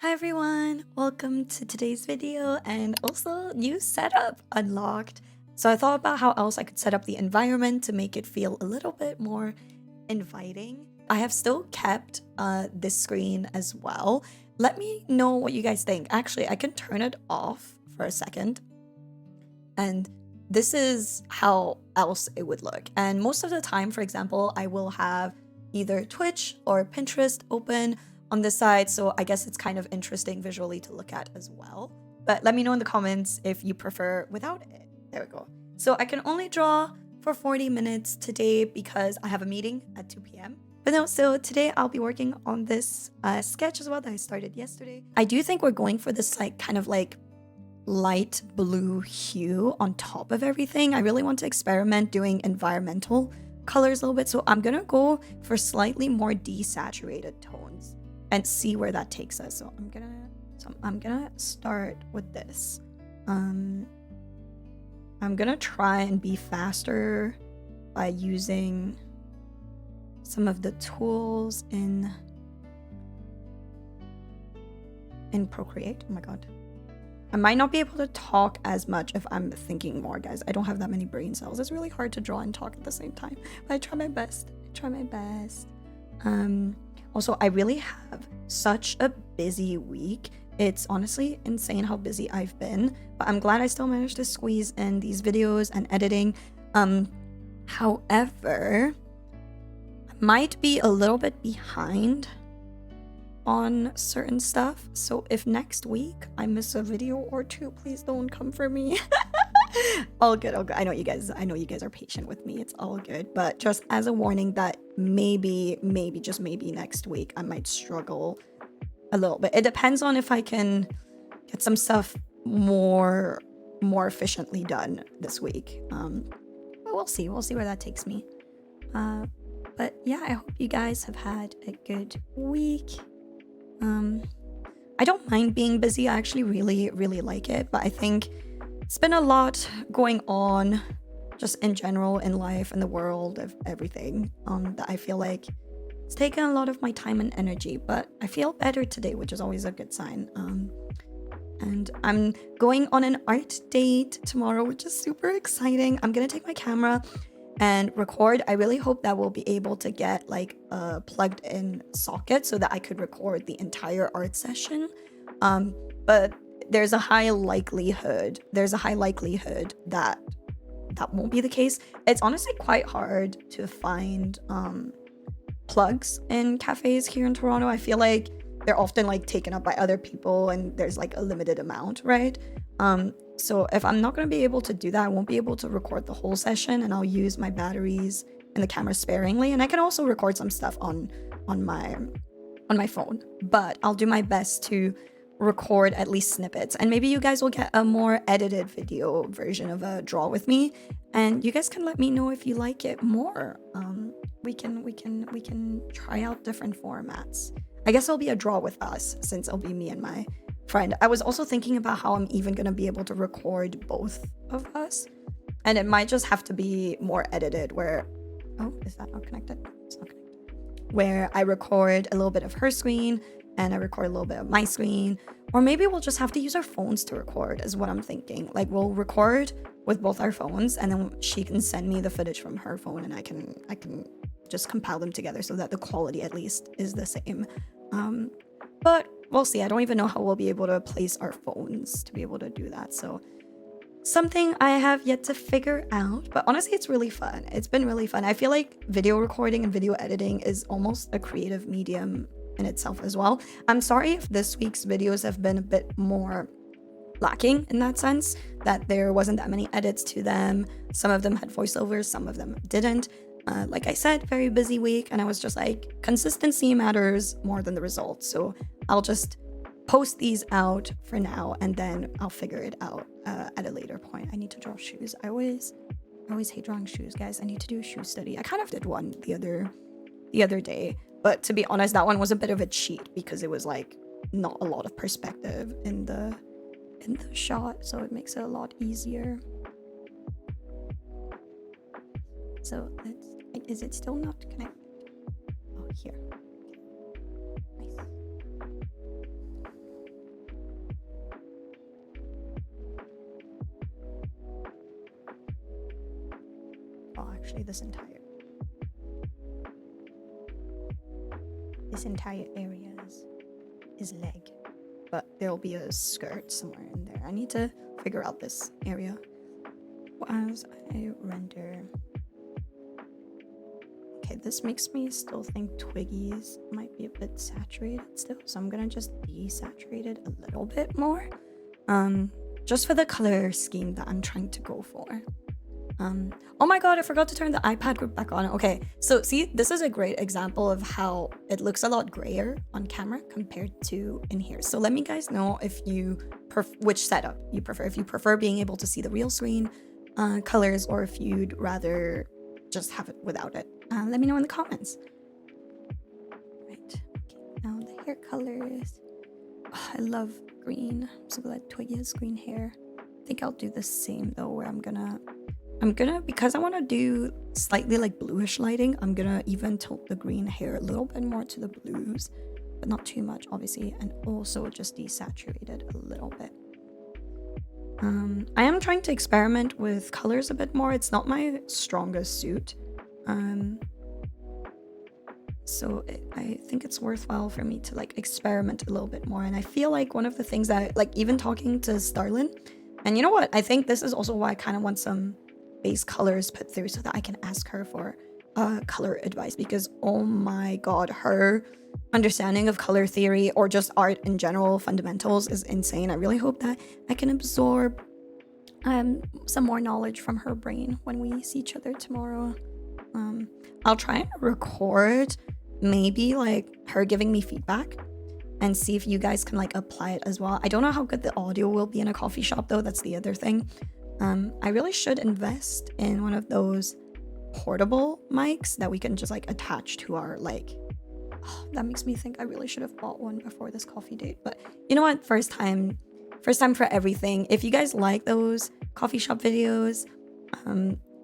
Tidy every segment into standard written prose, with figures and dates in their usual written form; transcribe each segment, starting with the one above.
Hi everyone, welcome to today's video and also new setup unlocked. So I thought about how else I could set up the environment to make it feel a little bit more inviting. I have still kept this screen as well. Let me know what you guys think. Actually, I can turn it off for a second. And this is how else it would look. And most of the time, for example, I will have either Twitch or Pinterest open on this side, so I guess it's kind of interesting visually to look at as well. But let me know in the comments if you prefer without it. There we go. So I can only draw for 40 minutes today because I have a meeting at 2 p.m. But no, so today I'll be working on this sketch as well that I started yesterday. I do think we're going for this kind of light blue hue on top of everything. I really want to experiment doing environmental colors a little bit, so I'm gonna go for slightly more desaturated tones and see where that takes us. So I'm gonna start with this. I'm gonna try and be faster by using some of the tools in Procreate. Oh my god. I might not be able to talk as much if I'm thinking more, guys. I don't have that many brain cells. It's really hard to draw and talk at the same time. But I try my best. Also, I really have such a busy week. It's honestly insane how busy I've been. But I'm glad I still managed to squeeze in these videos and editing. However, I might be a little bit behind on certain stuff, so if next week I miss a video or two, please don't come for me. all good. I know you guys are patient with me. It's all good, but just as a warning that maybe just maybe next week I might struggle a little bit. It depends on if I can get some stuff more efficiently done this week. But we'll see where that takes me. But yeah, I hope you guys have had a good week. I don't mind being busy. I actually really like it, but I think it's been a lot going on just in general in life and the world of everything that I feel like it's taken a lot of my time and energy, but I feel better today, which is always a good sign. And I'm going on an art date tomorrow, which is super exciting. I'm gonna take my camera and record. I really hope that we'll be able to get a plugged in socket so that I could record the entire art session. But there's a high likelihood that won't be the case. It's honestly quite hard to find plugs in cafes here in Toronto. I feel like they're often taken up by other people and there's a limited amount, right? So if I'm not going to be able to do that, I won't be able to record the whole session, and I'll use my batteries and the camera sparingly. And I can also record some stuff on my phone, but I'll do my best to record at least snippets, and maybe you guys will get a more edited video version of a draw with me, and you guys can let me know if you like it more. We can try out different formats. I guess it'll be a draw with us since it'll be me and my friend. I was also thinking about how I'm even gonna be able to record both of us, and it might just have to be more edited where is that not connected? It's not connected. Where I record a little bit of her screen and I record a little bit of my screen, or maybe we'll just have to use our phones to record is what I'm thinking. We'll record with both our phones, and then she can send me the footage from her phone, and I can just compile them together so that the quality at least is the same. But we'll see. I don't even know how we'll be able to place our phones to be able to do that. So something I have yet to figure out, but honestly, it's really fun. It's been really fun. I feel like video recording and video editing is almost a creative medium in itself as well. I'm sorry if this week's videos have been a bit more lacking in that sense, that there wasn't that many edits to them. Some of them had voiceovers, some of them didn't. Like I said, very busy week, and I was just consistency matters more than the results. So I'll just post these out for now, and then I'll figure it out at a later point. I need to draw shoes. I always hate drawing shoes, guys. I need to do a shoe study. I kind of did one the other day, but to be honest, that one was a bit of a cheat because it was not a lot of perspective in the shot, so it makes it a lot easier. So is it still not connected? Oh, here. Nice. actually this entire area is leg, but there'll be a skirt somewhere in there. I need to figure out this area as I render. Okay, this makes me still think Twiggy's might be a bit saturated still, so I'm gonna just desaturate it a little bit more, just for the color scheme that I'm trying to go for. Oh my god, I forgot to turn the iPad group back on. Okay, so see, this is a great example of how it looks a lot grayer on camera compared to in here. So let me guys know if you which setup you prefer. If you prefer being able to see the real screen colors, or if you'd rather just have it without it. Let me know in the comments. Right, okay, now the hair colors. Oh, I love green. I'm so glad Twiggy has green hair. I think I'll do the same though, where I'm gonna, because I want to do slightly like bluish lighting, I'm gonna even tilt the green hair a little bit more to the blues, but not too much obviously, and also just desaturate it a little bit. I am trying to experiment with colors a bit more. It's not my strongest suit, so I think it's worthwhile for me to like experiment a little bit more. And I feel like one of the things that, like, even talking to Starlin, and you know what, I think this is also why I kind of want some base colors put through so that I can ask her for color advice, because oh my god, her understanding of color theory or just art in general fundamentals is insane. I really hope that I can absorb some more knowledge from her brain when we see each other tomorrow. I'll try and record maybe like her giving me feedback and see if you guys can like apply it as well. I don't know how good the audio will be in a coffee shop though, that's the other thing. I really should invest in one of those portable mics that we can just like attach to our like, oh, that makes me think I really should have bought one before this coffee date. But you know what, first time for everything. If you guys like those coffee shop videos,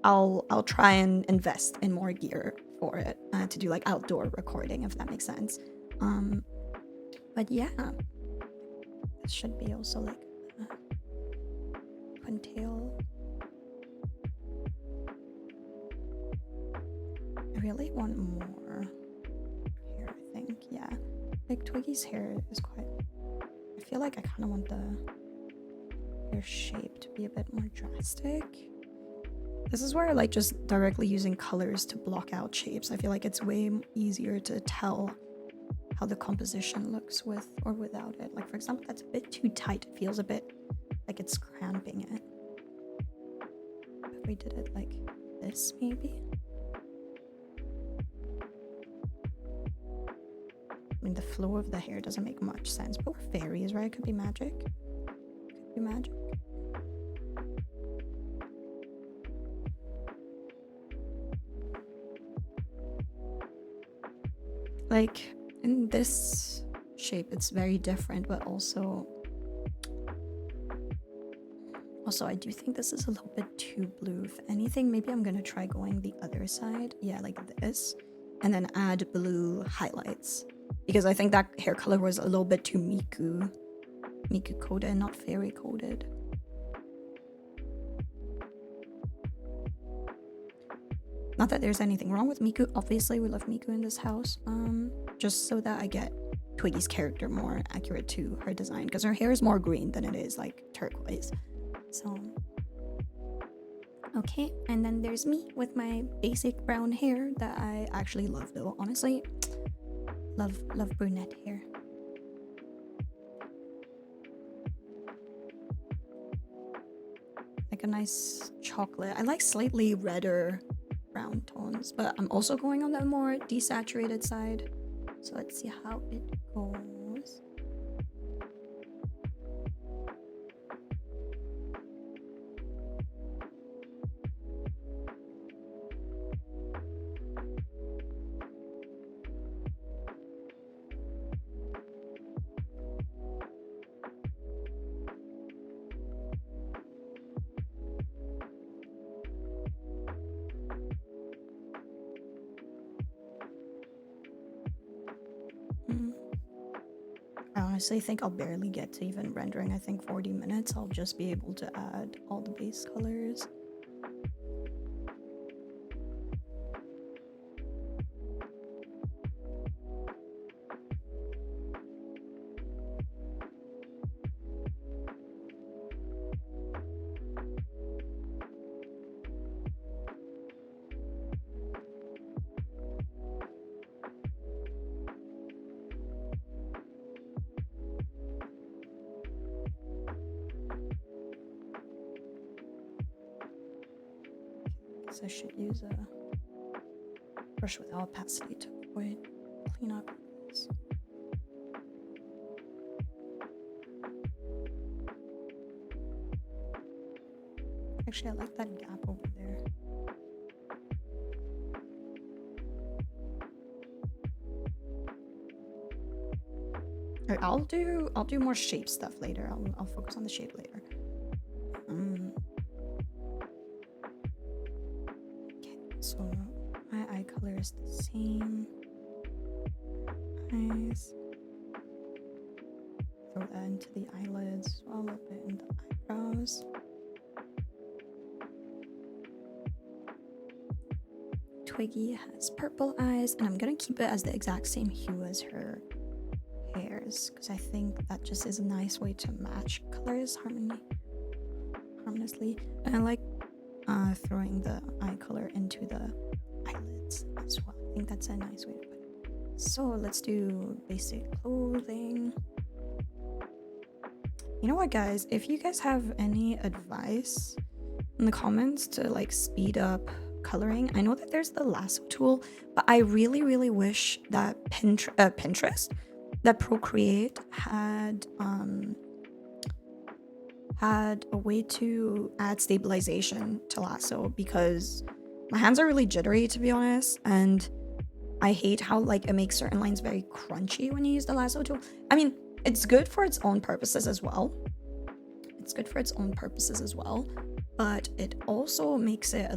I'll try and invest in more gear for it to do like outdoor recording, if that makes sense. But yeah, this should be also like tail. I really want more hair, I think. Yeah, like Twiggy's hair is quite, I feel like I kind of want the hair shape to be a bit more drastic. This is where I like just directly using colors to block out shapes. I feel like it's way easier to tell how the composition looks with or without it. Like for example, that's a bit too tight. It feels a bit like it's cramping it. If we did it like this, maybe. I mean, the flow of the hair doesn't make much sense, but we're fairies, right? It could be magic. Could be magic. Like in this shape, it's very different, but also I do think this is a little bit too blue. If anything, maybe I'm gonna try going the other side. Yeah, like this, and then add blue highlights, because I think that hair color was a little bit too Miku coded, not fairy coded. Not that there's anything wrong with Miku. Obviously, we love Miku in this house. Just so that I get Twiggy's character more accurate to her design, because her hair is more green than it is like turquoise. So okay, and then there's me with my basic brown hair that I actually love though, honestly. Love brunette hair. Like a nice chocolate. I like slightly redder brown tones, but I'm also going on the more desaturated side. So let's see how it goes. I honestly think I'll barely get to even rendering. I think 40 minutes I'll just be able to add all the base colors. I should use a brush with opacity to avoid cleanup. Actually, I like that gap over there. I'll do more shape stuff later. I'll focus on the shape later. Okay, so my eye color is the same. Eyes. Throw that into the eyelids as well, a little bit in the eyebrows. Twiggy has purple eyes, and I'm gonna keep it as the exact same hue as her hairs, because I think that just is a nice way to match colors harmoniously. And I like throwing the eye color into the eyelids as well. I think that's a nice way to put it. So let's do basic clothing. You know what, guys? If you guys have any advice in the comments to like speed up coloring, I know that there's the lasso tool, but I really wish that Pinterest, that Procreate had a way to add stabilization to lasso, because my hands are really jittery, to be honest, and I hate how like it makes certain lines very crunchy when you use the lasso tool. I mean, it's good for its own purposes as well. But it also makes it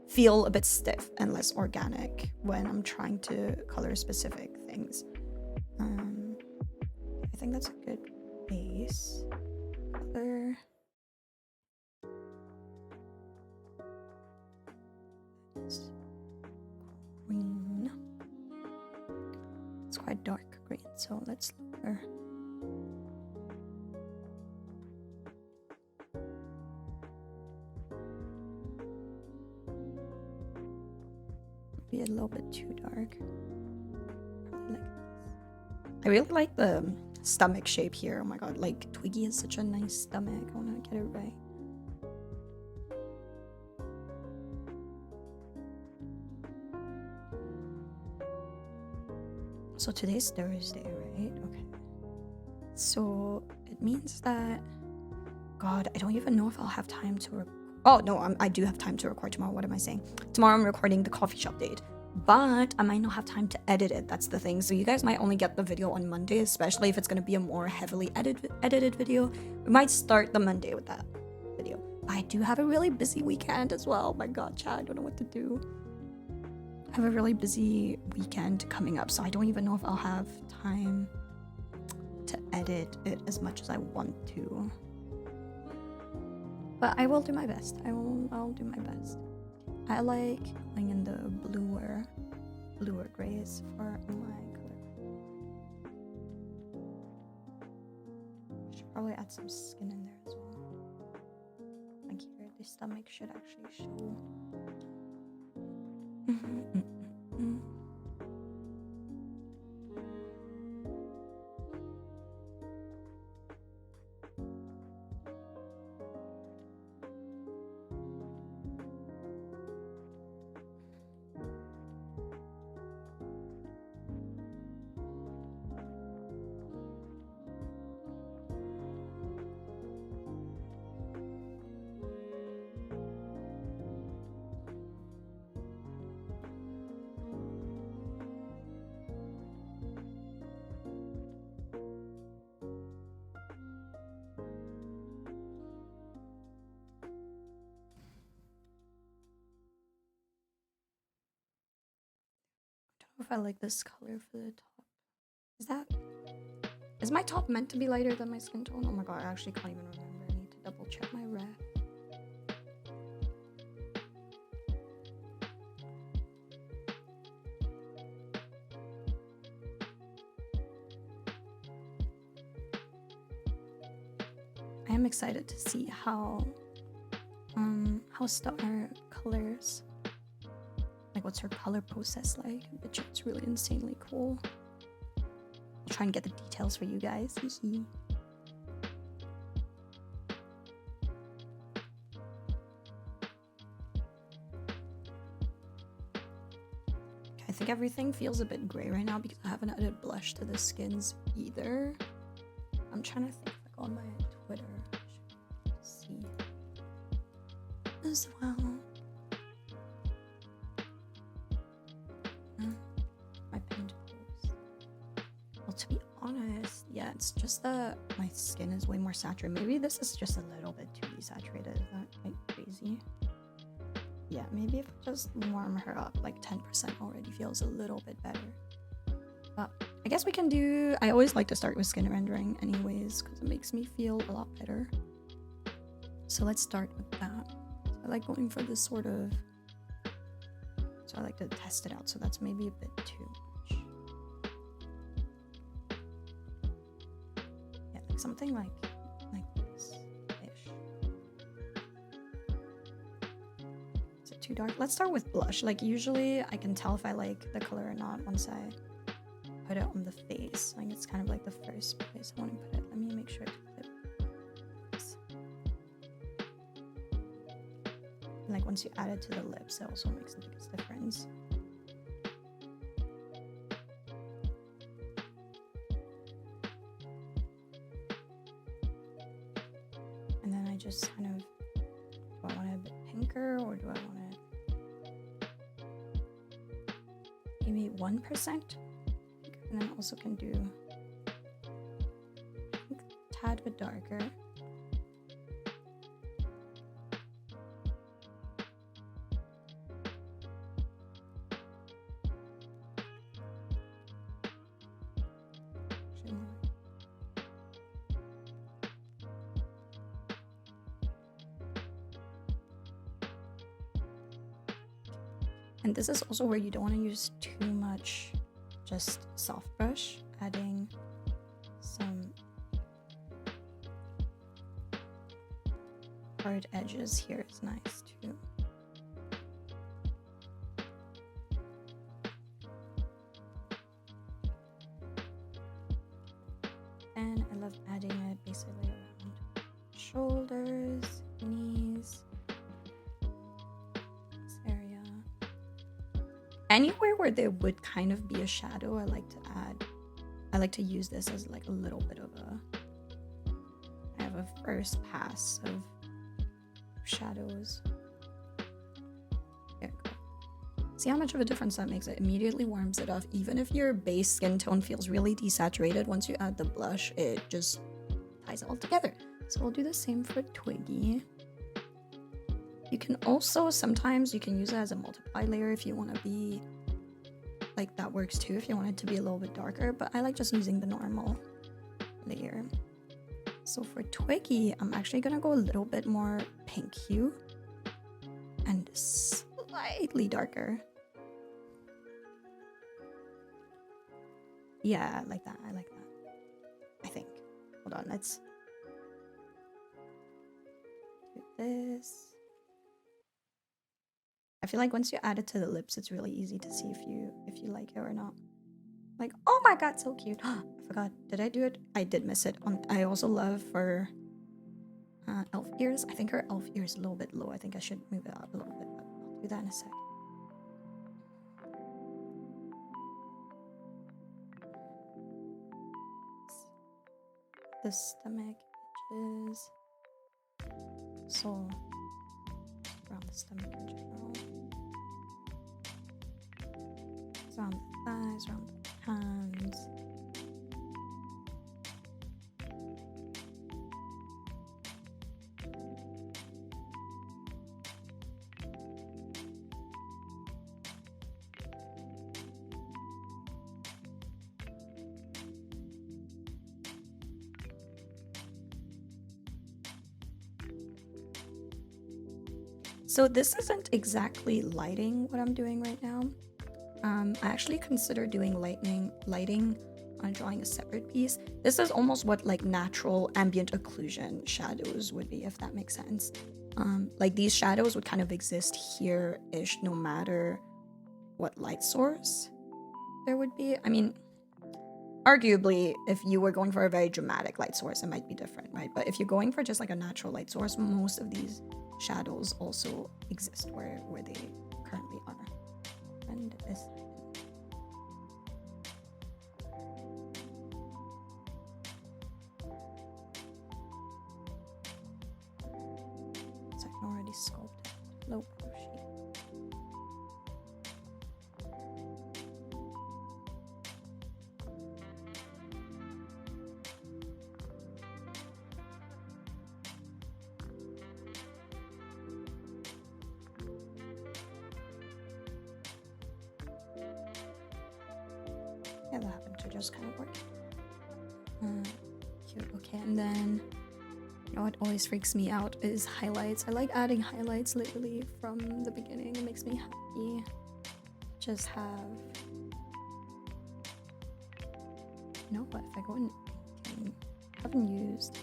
feel a bit stiff and less organic when I'm trying to color specific things. I think that's a good base color. It's green. It's quite dark green, so let's lower. Be a little bit too dark. Probably like this. I really like the stomach shape here. Oh my god, like Twiggy has such a nice stomach. I want to get it right. So today's Thursday, right? Okay. So it means that, God, I don't even know if I'll have time to oh no, I do have time to record tomorrow. What am I saying? Tomorrow I'm recording the coffee shop date, but I might not have time to edit it. That's the thing. So you guys might only get the video on Monday, especially if it's going to be a more heavily edited video. We might start the Monday with that video. I do have a really busy weekend as well. Oh my god, chat, I don't know what to do. I have a really busy weekend coming up, so I don't even know if I'll have time to edit it as much as I want to. But I will do my best. I'll do my best. I like going in the bluer grays for my color. Should probably add some skin in there as well. Like here, the stomach should actually show. If I like this color for the top. Is my top meant to be lighter than my skin tone? Oh my god, I actually can't even remember. I need to double check my ref. I am excited to see how Star colors. Like, what's her color process like? But it's really insanely cool. I'll try and get the details for you guys. think everything feels a bit gray right now because I haven't added blush to the skins either. I'm trying to think like on my Twitter. See as well. My pinned post. Well, to be honest, yeah, it's just that my skin is way more saturated. Maybe this is just a little bit too desaturated. Is that like crazy? Yeah, maybe if I just warm her up, like 10% already feels a little bit better. But I guess we can do, I always like to start with skin rendering anyways, because it makes me feel a lot better. So let's start with that. So I like going for this sort of, so I like to test it out. So that's maybe a bit too much. Yeah, like something like this-ish. Is it too dark? Let's start with blush. Like usually I can tell if I like the color or not once I put it on the face. Like it's kind of like the first place I want to put it. Let me make sure to put it. Like once you add it to the lips, it also makes the biggest difference. And then I just kind of, do I want it a bit pinker or do I want it maybe 1%? And then also can do, I think, a tad bit darker. And this is also where you don't want to use too much just soft brush. Adding some hard edges here is nice too. And I love adding it basically around shoulders, knees, this area. Anywhere where there would kind of be a shadow, I like to use this as like a little bit of I have a first pass of shadows. There we go. See how much of a difference that makes? It immediately warms it up. Even if your base skin tone feels really desaturated, once you add the blush, it just ties it all together. So we'll do the same for Twiggy. You can also, sometimes you can use it as a multiply layer if you want to be, like that works too if you want it to be a little bit darker, but I like just using the normal layer. So for Twiggy, I'm actually gonna go a little bit more pink hue and slightly darker. Yeah, I like that. I like that. I think. Hold on, let's do this. I feel like once you add it to the lips, it's really easy to see if you like it or not. Like, oh my god, so cute. I forgot. Did I do it? I did miss it. I also love for elf ears. I think her elf ear is a little bit low. I think I should move it up a little bit, but I'll do that in a sec. The stomach edges. So around the stomach in general. Around the thighs, around the hands. So this isn't exactly lighting what I'm doing right now. I actually consider doing lighting on drawing a separate piece. This is almost what like natural ambient occlusion shadows would be, if that makes sense. Like these shadows would kind of exist here-ish no matter what light source there would be. I mean, arguably, if you were going for a very dramatic light source, it might be different, right? But if you're going for just like a natural light source, most of these shadows also exist where they currently are. And this, sculpted low brush. Yeah, that happened to just kind of work. Cute. Okay, and then you know what always freaks me out is highlights. I like adding highlights literally from the beginning. It makes me happy. Just have, you know what, if I go in inking, I haven't used,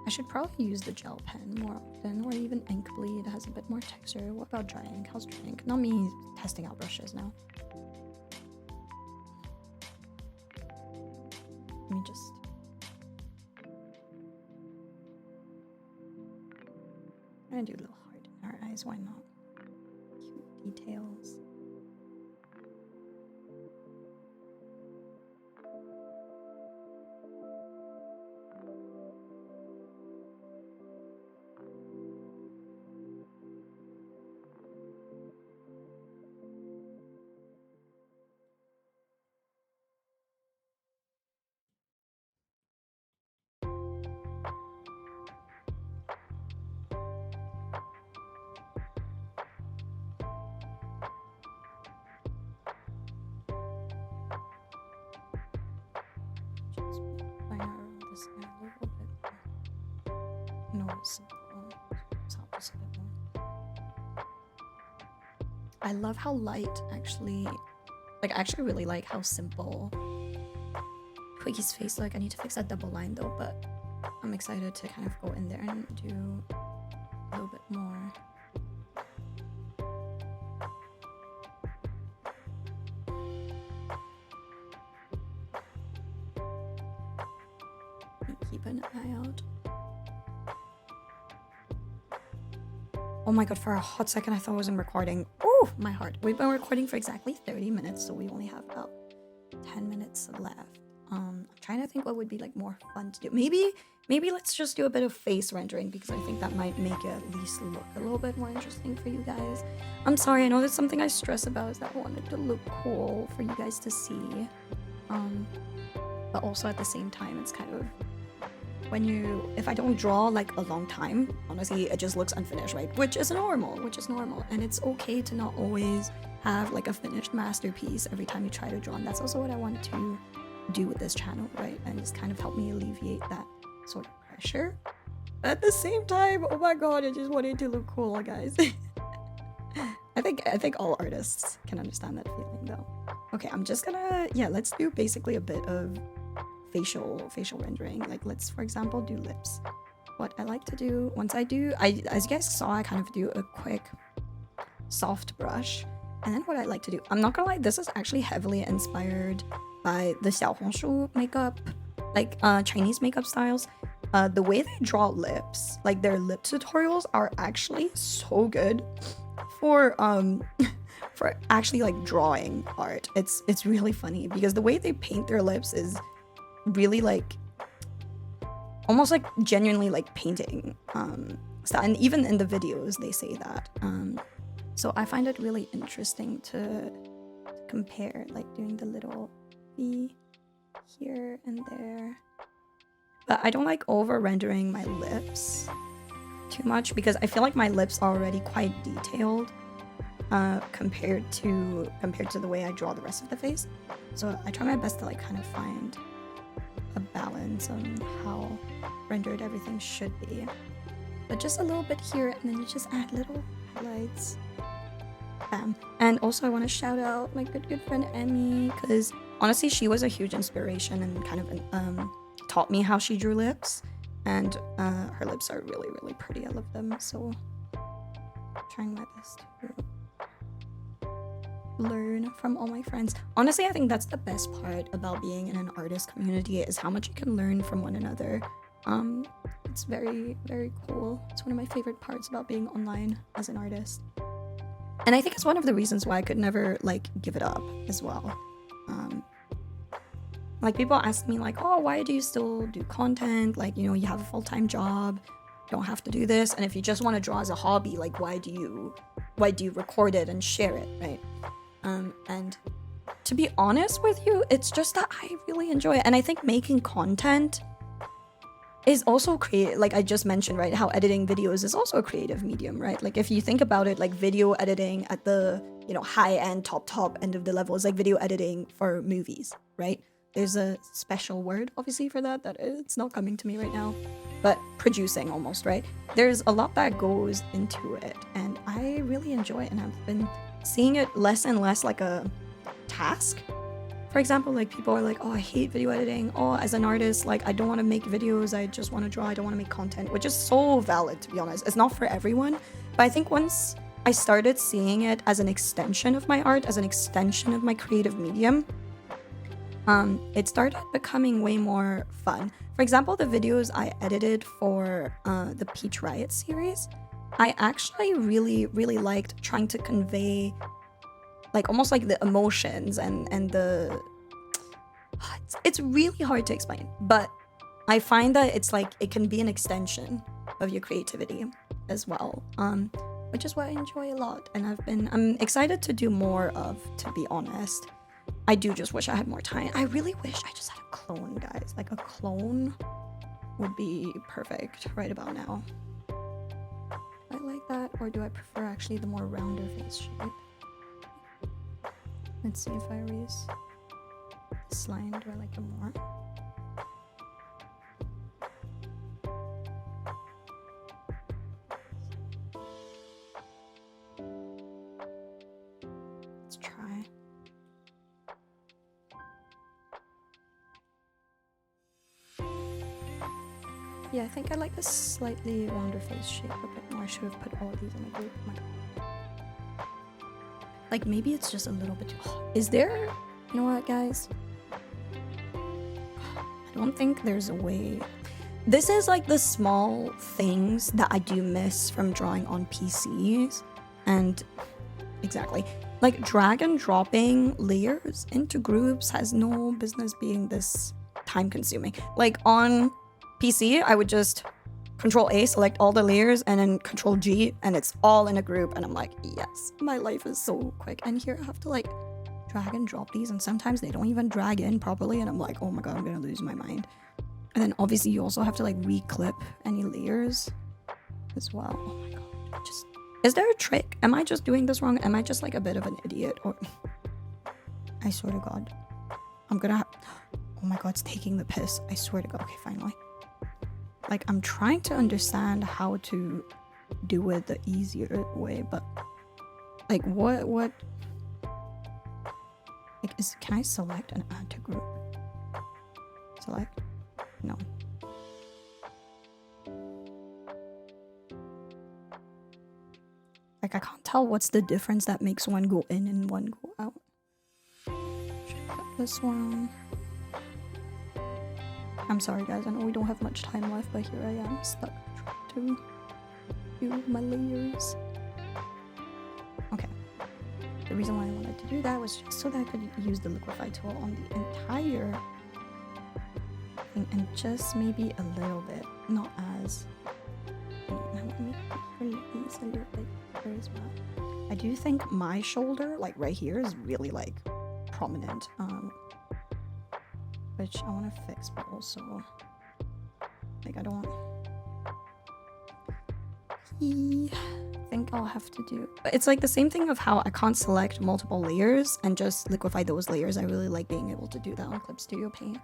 I should probably use the gel pen more often, or even ink bleed. It has a bit more texture. What about dry ink? How's dry ink? Not me testing out brushes now. Let me just, I'm gonna do a little heart in her eyes, why not? Cute details. This guy a little bit noticeable. Let's help this a bit more. I love how light actually, like, I actually really like how simple Twiggy's face look. I need to fix that double line though, but I'm excited to kind of go in there and do a little bit more. Keep an eye out. Oh my god, for a hot second I thought I wasn't recording. Oh, my heart. We've been recording for exactly 30 minutes, so we only have about 10 minutes left. I'm trying to think what would be like more fun to do. Maybe let's just do a bit of face rendering, because I think that might make it at least look a little bit more interesting for you guys. I'm sorry, I know that's something I stress about, is that I want it to look cool for you guys to see. But also at the same time, it's kind of, if I don't draw like a long time, honestly, it just looks unfinished, right? Which is normal, and it's okay to not always have like a finished masterpiece every time you try to draw, and that's also what I want to do with this channel, right? And just kind of help me alleviate that sort of pressure. But at the same time, oh my god, I just want it to look cool, guys. I think all artists can understand that feeling though. Okay, I'm just gonna, yeah, let's do basically a bit of facial rendering. Like, let's for example do lips. What I like to do once I do, as you guys saw, I kind of do a quick soft brush, and then what I like to do, I'm not gonna lie, this is actually heavily inspired by the Xiaohongshu makeup, like Chinese makeup styles. The way they draw lips, like their lip tutorials, are actually so good for for actually like drawing art. It's really funny because the way they paint their lips is really like almost like genuinely like painting style, and even in the videos they say that. So I find it really interesting to compare, like doing the little V here and there. But I don't like over rendering my lips too much because I feel like my lips are already quite detailed compared to the way I draw the rest of the face. So I try my best to like kind of find a balance on how rendered everything should be, but just a little bit here, and then you just add little highlights. Bam. And also I want to shout out my good friend Emmy, because honestly she was a huge inspiration and kind of taught me how she drew lips, and her lips are really pretty. I love them, so I'm trying my best to learn from all my friends. Honestly, I think that's the best part about being in an artist community, is how much you can learn from one another. It's very cool. It's one of my favorite parts about being online as an artist, and I think it's one of the reasons why I could never like give it up as well. Like people ask me like, oh, why do you still do content, like, you know, you have a full-time job, don't have to do this. And if you just want to draw as a hobby, like why do you record it and share it, right? And to be honest with you, it's just that I really enjoy it. And I think making content is also like I just mentioned, right, how editing videos is also a creative medium, right? Like if you think about it, like video editing at the, you know, high end, top end of the level is like video editing for movies, right? There's a special word obviously for that it's not coming to me right now, but producing almost, right? There's a lot that goes into it, and I really enjoy it, and I've been seeing it less and less like a task. For example, like people are like, oh, I hate video editing. Oh, as an artist, like I don't want to make videos. I just want to draw. I don't want to make content, which is so valid, to be honest. It's not for everyone. But I think once I started seeing it as an extension of my art, as an extension of my creative medium, it started becoming way more fun. For example, the videos I edited for the Peach Riot series, I actually really, really liked trying to convey like almost like the emotions and the it's really hard to explain, but I find that it's like it can be an extension of your creativity as well, which is what I enjoy a lot, and I'm excited to do more of, to be honest. I do just wish I had more time. I really wish I just had a clone, guys. Like a clone would be perfect right about now. I like that, or do I prefer actually the more rounder face shape? Let's see if I erase this line. Do I like it more? Let's try. Yeah, I think I like this slightly rounder face shape a bit more. I should have put all of these in a group. Like maybe it's just a little bit too... Is there... You know what, guys? I don't think there's a way... This is like the small things that I do miss from drawing on PCs. And... Exactly. Like drag and dropping layers into groups has no business being this time consuming. Like on PC, I would just Control A, select all the layers, and then Control G, and it's all in a group, and I'm like, yes, my life is so quick. And here I have to like drag and drop these, and sometimes they don't even drag in properly, and I'm like, oh my god, I'm gonna lose my mind. And then obviously you also have to like re-clip any layers as well. Oh my god, just... Is there a trick? Am I just doing this wrong? Am I just like a bit of an idiot? Or... I swear to god. I'm gonna oh my god, it's taking the piss. I swear to god. Okay, finally. Like, I'm trying to understand how to do it the easier way, but like what like can I select and add to group? Select? No. Like I can't tell what's the difference that makes one go in and one go out. Should I put this one? I'm sorry guys, I know we don't have much time left, but here I am stuck trying to do my layers. Okay. The reason why I wanted to do that was just so that I could use the liquify tool on the entire thing and just maybe a little bit, not as... Let me release a little bit here as well. I do think my shoulder, like right here, is really like prominent. Which I want to fix, but also like I don't... I think I'll have to do... But it's like the same thing of how I can't select multiple layers and just liquify those layers. I really like being able to do that on Clip Studio Paint.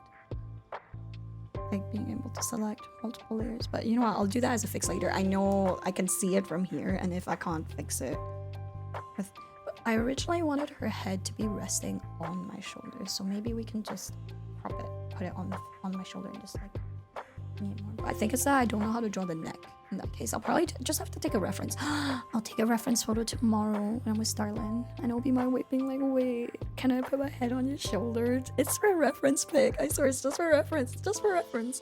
Like being able to select multiple layers. But you know what, I'll do that as a fix later. I know I can see it from here, and if I can't fix it with... But I originally wanted her head to be resting on my shoulders, so maybe we can just prop it, put it on my shoulder and just like need more. But I think it's that I don't know how to draw the neck in that case. I'll probably just have to take a reference. I'll take a reference photo tomorrow when I'm with Starlin, and I'll be my way being like, wait, can I put my head on your shoulder? It's for a reference pic. I swear, it's just for reference. Just for reference.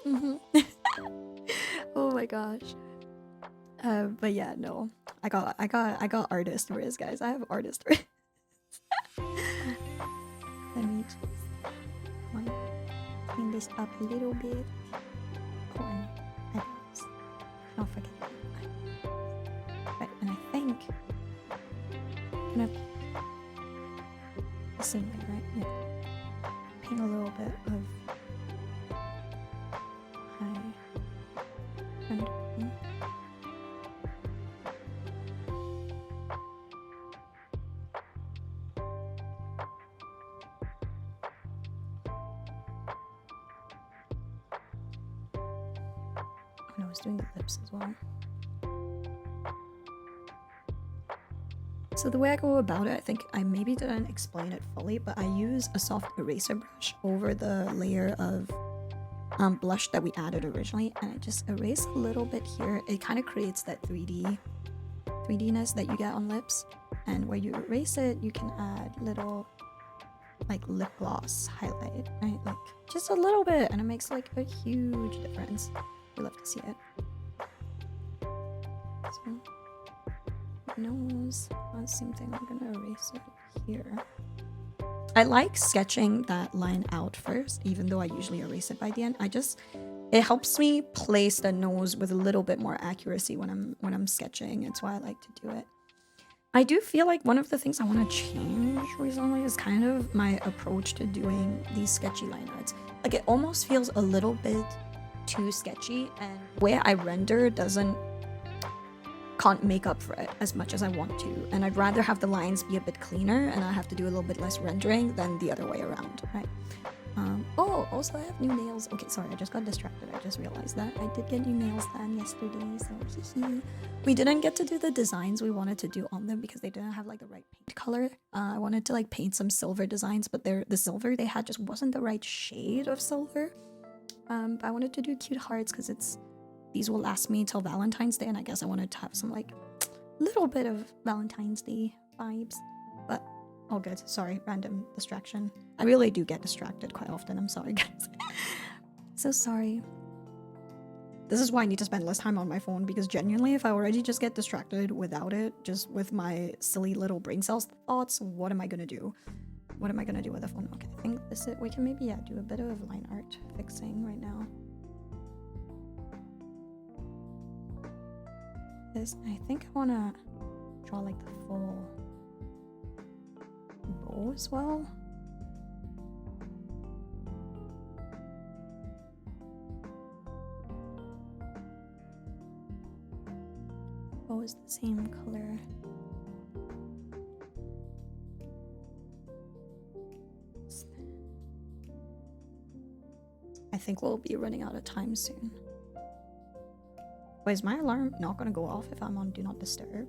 Oh my gosh. But yeah, no. I got artist riz, guys. I have artist riz. Let me just clean this up a little bit. Oh, forget that. Right, and I think kind of the same way, right? Yeah. Paint a little bit of high rendering. And I was doing the lips as well. So the way I go about it, I think I maybe didn't explain it fully, but I use a soft eraser brush over the layer of blush that we added originally, and I just erase a little bit here. It kind of creates that 3D-ness that you get on lips, and where you erase it, you can add little like lip gloss highlight, right? Like just a little bit, and it makes like a huge difference. We love to see it. So, nose, same thing. I'm gonna erase it here. I like sketching that line out first, even though I usually erase it by the end. It helps me place the nose with a little bit more accuracy when I'm sketching. It's why I like to do it. I do feel like one of the things I want to change recently is kind of my approach to doing these sketchy line arts. Like it almost feels a little bit too sketchy, and where I render can't make up for it as much as I want to, and I'd rather have the lines be a bit cleaner and I have to do a little bit less rendering than the other way around, right? Oh, also I have new nails. Okay, sorry, I just got distracted. I just realized that I did get new nails done yesterday, so hee. We didn't get to do the designs we wanted to do on them because they didn't have like the right paint color. I wanted to like paint some silver designs, but the silver they had just wasn't the right shade of silver. But I wanted to do cute hearts because these will last me till Valentine's Day, and I guess I wanted to have some like little bit of Valentine's Day vibes. But all good. Sorry, random distraction. I really do get distracted quite often. I'm sorry, guys. So sorry. This is why I need to spend less time on my phone, because genuinely, if I already just get distracted without it, just with my silly little brain cells thoughts, what am I gonna do? What am I gonna do with the phone? Okay, I think this is, we can maybe do a bit of line art fixing right now. I think I want to draw like the full bow as well. Bow is the same color. I think we'll be running out of time soon. Wait, is my alarm not gonna go off if I'm on Do Not Disturb?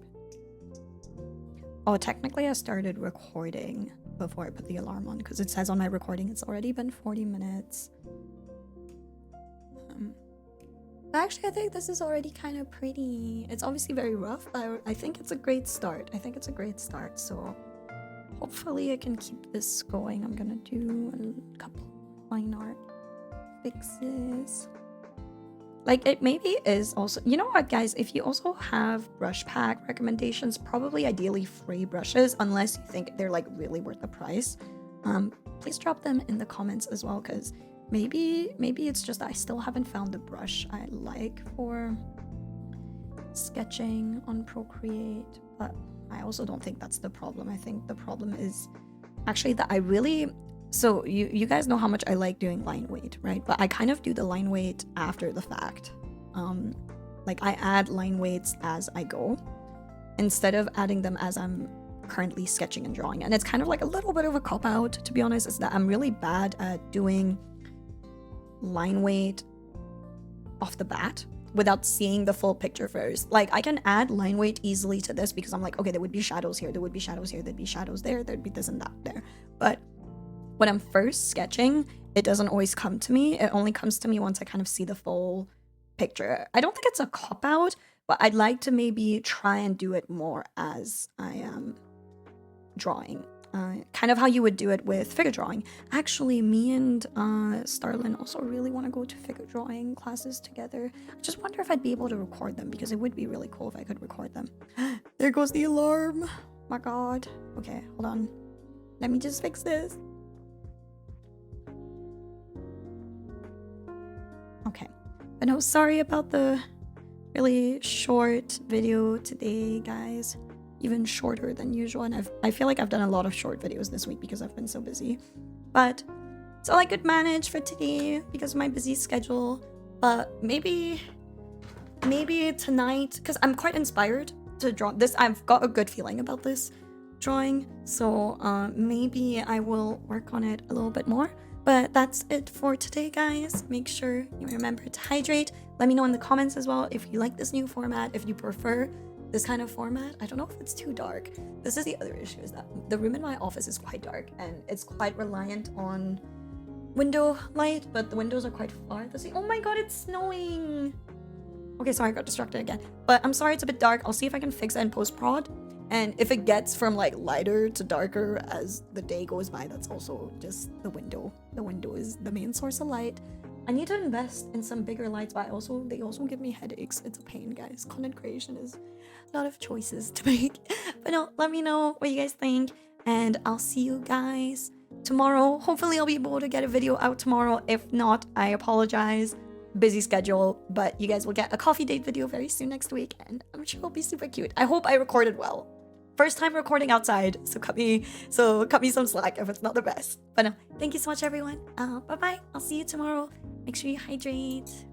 Oh, technically I started recording before I put the alarm on, because it says on my recording it's already been 40 minutes. Actually, I think this is already kind of pretty. It's obviously very rough, but I think it's a great start. So hopefully I can keep this going. I'm gonna do a couple line art fixes. Like, it maybe is also, you know what, guys, if you also have brush pack recommendations, probably ideally free brushes, unless you think they're like really worth the price, please drop them in the comments as well, because maybe it's just I still haven't found the brush I like for sketching on Procreate. But I also don't think that's the problem. I think the problem is actually that I really, so you guys know how much I like doing line weight, right? But I kind of do the line weight after the fact. Like I add line weights as I go instead of adding them as I'm currently sketching and drawing. And it's kind of like a little bit of a cop-out, to be honest, is that I'm really bad at doing line weight off the bat without seeing the full picture first. Like I can add line weight easily to this because I'm like, okay, there would be shadows here, there would be shadows here, there'd be shadows there, there'd be this and that there. But when I'm first sketching, it doesn't always come to me. It only comes to me once I kind of see the full picture. I don't think it's a cop-out, but I'd like to maybe try and do it more as I am drawing. Kind of how you would do it with figure drawing. Actually, me and Starlin also really want to go to figure drawing classes together. I just wonder if I'd be able to record them, because it would be really cool if I could record them. There goes the alarm. My god. Okay, hold on. Let me just fix this. Okay. But no, sorry about the really short video today, guys. Even shorter than usual, and I feel like I've done a lot of short videos this week because I've been so busy. But it's all I could manage for today because of my busy schedule. But maybe tonight, because I'm quite inspired to draw this. I've got a good feeling about this drawing, so maybe I will work on it a little bit more. But that's it for today, guys. Make sure you remember to hydrate. Let me know in the comments as well if you like this new format, if you prefer this kind of format. I don't know if it's too dark. This is the other issue, is that the room in my office is quite dark and it's quite reliant on window light, but the windows are quite far to see. Oh my god, it's snowing. Okay, sorry, I got distracted again. But I'm sorry it's a bit dark. I'll see if I can fix it in post-prod. And if it gets from like lighter to darker as the day goes by, that's also just the window. The window is the main source of light. I need to invest in some bigger lights, but they also give me headaches. It's a pain, guys. Content creation is a lot of choices to make. But no, let me know what you guys think, and I'll see you guys tomorrow. Hopefully I'll be able to get a video out tomorrow. If not, I apologize. Busy schedule, but you guys will get a coffee date video very soon next week, and I'm sure it'll be super cute. I hope I recorded well. First time recording outside, so cut me some slack if it's not the best. But no, thank you so much, everyone. Bye bye. I'll see you tomorrow. Make sure you hydrate.